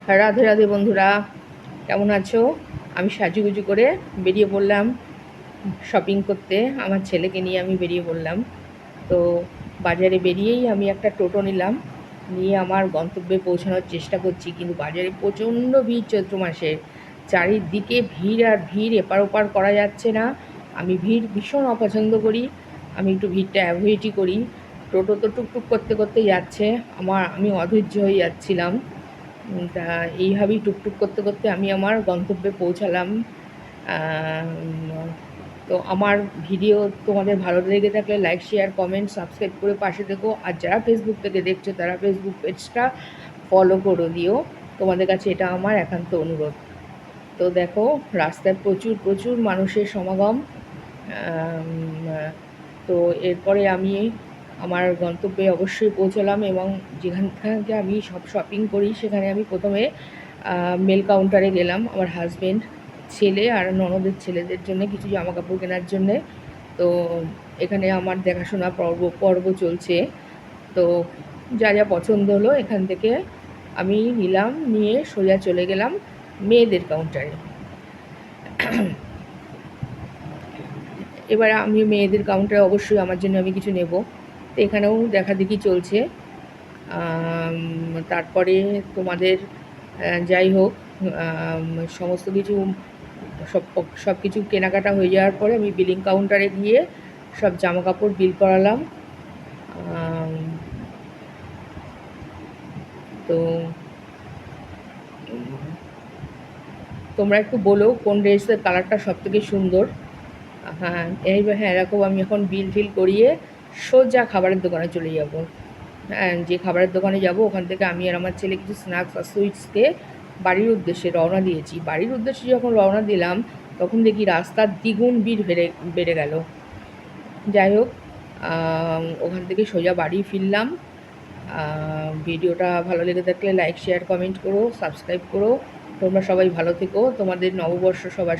রাধে রাধে বন্ধুরা, কেমন আছো? আমি সাজুগুজু করে বেরিয়ে পড়লাম শপিং করতে। আমার ছেলেকে নিয়ে আমি বেরিয়ে পড়লাম। তো বাজারে বেরিয়েই আমি একটা টোটো নিলাম, নিয়ে আমার গন্তব্যে পৌঁছানোর চেষ্টা করছি। কিন্তু বাজারে প্রচণ্ড ভিড় চৈত্র মাসে, চারিদিকে ভিড় আর ভিড়, এপার ওপার করা যাচ্ছে না। আমি ভিড় ভীষণ অপছন্দ করি, আমি একটু ভিড়টা অ্যাভয়েডই করি। টোটো তো টুকটুক করতে করতে যাচ্ছে, আমি অধৈর্য হয়ে যাচ্ছিলাম। তা এইভাবেই টুকটুক করতে করতে আমি আমার গন্তব্যে পৌঁছালাম। তো আমার ভিডিও তোমাদের ভালো লেগে থাকলে লাইক, শেয়ার, কমেন্ট, সাবস্ক্রাইব করে পাশে থেকো। আর যারা ফেসবুক থেকে দেখছো তারা ফেসবুক পেজটা ফলো করে দিও। তোমাদের কাছে এটা আমার একান্ত অনুরোধ। তো দেখো, রাস্তায় প্রচুর প্রচুর মানুষের সমাগম। তো এরপরে আমি আমার গন্তব্যে অবশ্যই পৌঁছলাম, এবং যেখান থেকে আমি সব শপিং করি সেখানে আমি প্রথমে মেল কাউন্টারে গেলাম আমার হাজব্যান্ড, ছেলে আর ননদের ছেলেদের জন্য কিছু জামা কাপড় কেনার জন্যে। তো এখানে আমার দেখাশোনা পর্ব চলছে। তো যা যা পছন্দ হলো এখান থেকে আমি নিলাম, নিয়ে সোজা চলে গেলাম মেয়েদের কাউন্টারে। এবার আমি মেয়েদের কাউন্টারে অবশ্যই আমার জন্য আমি কিছু নেব। তো এখানেও দেখাদেখি চলছে। তারপরে তোমাদের যাই হোক, সমস্ত কিছু সব সব কিছু কেনাকাটা হয়ে যাওয়ার পরে আমি বিলিং কাউন্টারে গিয়ে সব জামা কাপড় বিল করালাম। তো তোমরা একটু বলো কোন ড্রেসের কালারটা সবথেকে সুন্দর। হ্যাঁ, হ্যাঁ, এরকম আমি এখন বিল ফিল করিয়ে সোজা খাবারের দোকানে চলে যাব। হ্যাঁ, যে খাবারের দোকানে যাব ওখান থেকে আমি আর আমার ছেলে কিছু স্ন্যাক্স আর সুইটস খেয়ে বাড়ির উদ্দেশ্যে রওনা দিয়েছি। বাড়ির উদ্দেশ্যে যখন রওনা দিলাম তখন দেখি রাস্তার দ্বিগুণ ভিড় বেড়ে গেল। যাই হোক, ওখান থেকে সোজা বাড়ি ফিরলাম। ভিডিওটা ভালো লেগে থাকলে লাইক, শেয়ার, কমেন্ট করো, সাবস্ক্রাইব করো। তোমরা সবাই ভালো থেকো, তোমাদের নববর্ষ সবার